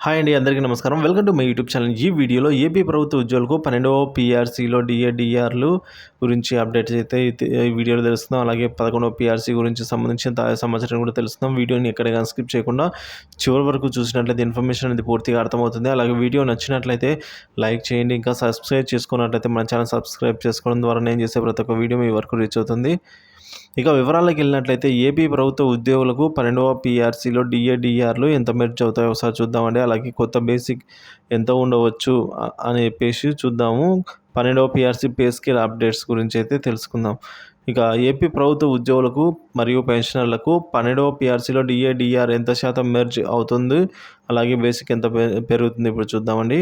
Hi అండి, అందరికీ నమస్కారం. Welcome to my YouTube channel. ఈ వీడియోలో ఏపీ ప్రభుత్వ ఉద్యోగులకు 12వ పీఆర్సీలో డిఏ, డిఆర్‌లు గురించి అప్డేట్స్ అయితే ఈ వీడియోలో తెలుస్తున్నాం. అలాగే 11వ పీఆర్సీ గురించి సంబంధించిన తాజా సమాచారం కూడా తెలుస్తున్నాం. వీడియోని ఎక్కడ గాని స్కిప్ చేయకుండా చివరి వరకు చూసినట్లయితే ఇన్ఫర్మేషన్ అనేది పూర్తిగా అర్థమవుతుంది. అలాగే వీడియో నచ్చినట్లయితే లైక్ చేయండి. ఇంకా సబ్స్క్రైబ్ చేసుకున్నట్లయితే మన ఛానల్ సబ్స్క్రైబ్ చేసుకోవడం ద్వారా నేను చేసే ప్రతి ఒక్క వీడియో మీ వరకు రీచ్ అవుతుంది. ఇక వివరాల్లోకి వెళ్ళినట్లయితే ఏపీ ప్రభుత్వ ఉద్యోగులకు 12వ పీఆర్సీలో డిఏ, డిఆర్‌లు ఎంత మెర్జ్ అవుతాయో ఒకసారి చూద్దామండి. అలాగే కొత్త బేసిక్ ఎంత ఉండవచ్చు అని చెప్పేసి చూద్దాము. 12వ పీఆర్సీ పే స్కేల్ అప్డేట్స్ గురించి అయితే తెలుసుకుందాం. ఇక ఏపీ ప్రభుత్వ ఉద్యోగులకు మరియు పెన్షనర్లకు 12వ పీఆర్సీలో డిఏ, డిఆర్ ఎంత శాతం మెర్జ్ అవుతుంది, అలాగే బేసిక్ ఎంత పెరుగుతుంది ఇప్పుడు చూద్దామండి.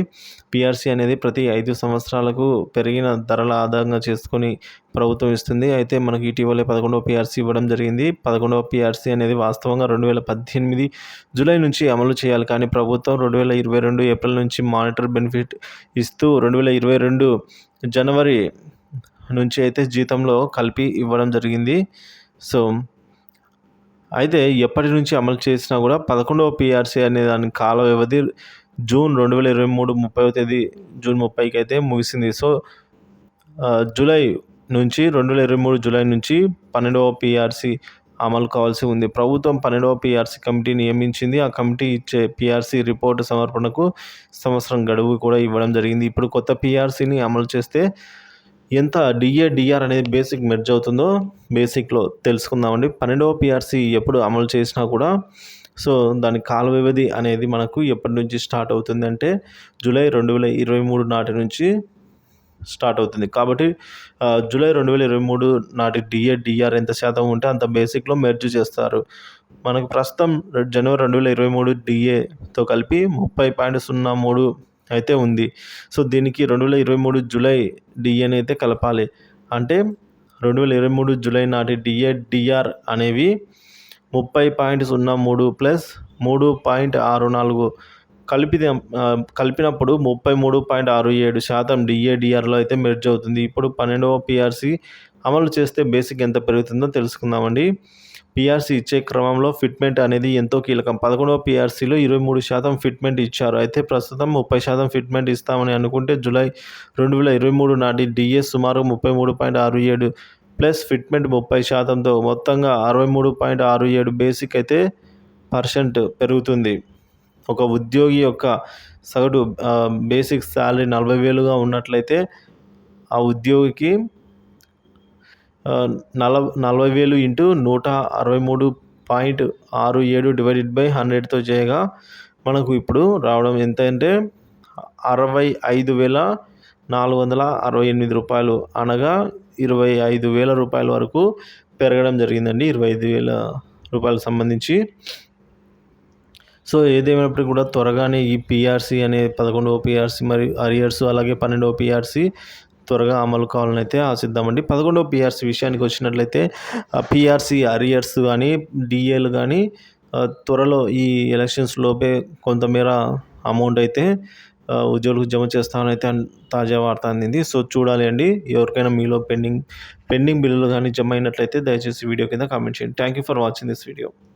పీఆర్సీ అనేది ప్రతి 5 సంవత్సరాలకు పెరిగిన ధరల ఆధారంగా చేసుకొని ప్రభుత్వం ఇస్తుంది. అయితే మనకి ఇటీవలే 11వ పీఆర్సీ ఇవ్వడం జరిగింది. 11వ పీఆర్సీ అనేది వాస్తవంగా 2018 జూలై నుంచి అమలు చేయాలి. కానీ ప్రభుత్వం 2022 ఏప్రిల్ నుంచి మానిటర్ బెనిఫిట్ ఇస్తూ 2022 జనవరి నుంచి అయితే జీతంలో కలిపి ఇవ్వడం జరిగింది. సో అయితే ఎప్పటి నుంచి అమలు చేసినా కూడా 11వ పీఆర్సీ అనే దాని కాల వ్యవధి జూన్ 2023 30వ తేదీ జూన్ 30కి అయితే ముగిసింది. సో జూలై నుంచి 2023 జూలై నుంచి 12వ పీఆర్సీ అమలు కావాల్సి ఉంది. ప్రభుత్వం 12వ పీఆర్సీ కమిటీ నియమించింది. ఆ కమిటీ ఇచ్చే పీఆర్సీ రిపోర్టు సమర్పణకు సంవత్సరం గడువు కూడా ఇవ్వడం జరిగింది. ఇప్పుడు కొత్త పీఆర్సీని అమలు చేస్తే ఎంత డిఏ, డిఆర్ అనేది బేసిక్ మెర్జ్ అవుతుందో బేసిక్లో తెలుసుకుందామండి. 12వ పీఆర్సీ ఎప్పుడు అమలు చేసినా కూడా సో దాని కాల వ్యవధి అనేది మనకు ఎప్పటి నుంచి స్టార్ట్ అవుతుంది అంటే జూలై 2023 నాటి నుంచి స్టార్ట్ అవుతుంది. కాబట్టి జూలై 2023 నాటి డిఏ, డిఆర్ ఎంత శాతం ఉంటే అంత బేసిక్లో మెర్జ్ చేస్తారు. మనకు ప్రస్తుతం జనవరి 2023 డిఏతో కలిపి 30.03 అయితే ఉంది. సో దీనికి 2023 జూలై డిఏని అయితే కలపాలి. అంటే 2023 జూలై నాటి డిఏ, డిఆర్ అనేవి 30.03 ప్లస్ 3.64 కలిపినప్పుడు 33.67% డిఏ, డిఆర్‌లో అయితే మెర్జ్ అవుతుంది. ఇప్పుడు 12వ పీఆర్సీ అమలు చేస్తే బేసిక్ ఎంత పెరుగుతుందో తెలుసుకుందామండి. పీఆర్సీ ఇచ్చే క్రమంలో ఫిట్మెంట్ అనేది ఎంతో కీలకం. 11వ పీఆర్సీలో 23% ఫిట్మెంట్ ఇచ్చారు. అయితే ప్రస్తుతం 30% ఫిట్మెంట్ ఇస్తామని అనుకుంటే జూలై 2023 నాటి డిఏ సుమారు 33.67 ప్లస్ ఫిట్మెంట్ 30%తో మొత్తంగా 63.67 బేసిక్ అయితే పర్సెంట్ పెరుగుతుంది. ఒక ఉద్యోగి యొక్క సగటు బేసిక్ శాలరీ 40,000గా ఉన్నట్లయితే ఆ ఉద్యోగికి 40,000 ఇంటూ 163.67 డివైడెడ్ బై 100తో చేయగా మనకు ఇప్పుడు రావడం ఎంత అంటే 65,468 రూపాయలు, అనగా 25,000 రూపాయల వరకు పెరగడం జరిగిందండి. 25,000 రూపాయలకు సంబంధించి. సో ఏదేమైనప్పటికీ కూడా త్వరగానే ఈ పీఆర్సీ అనే 11వ పీఆర్సీ మరియు అరియర్స్ అలాగే 12వ పీఆర్సీ త్వరగా అమలు కావాలని అయితే ఆశిద్దామండి. 11వ పీఆర్సీ విషయానికి వచ్చినట్లయితే పీఆర్సీ అరియర్స్ కానీ డిఏలు కానీ త్వరలో ఈ ఎలక్షన్స్ లోపే కొంతమేర అమౌంట్ అయితే ఉద్యోగులకు జమ చేస్తామని అయితే తాజా వార్త అందింది. సో చూడాలి అండి. ఎవరికైనా మీలో పెండింగ్ బిల్లులు కానీ జమ అయినట్లయితే దయచేసి వీడియో కింద కామెంట్ చేయండి. Thank you for watching this video.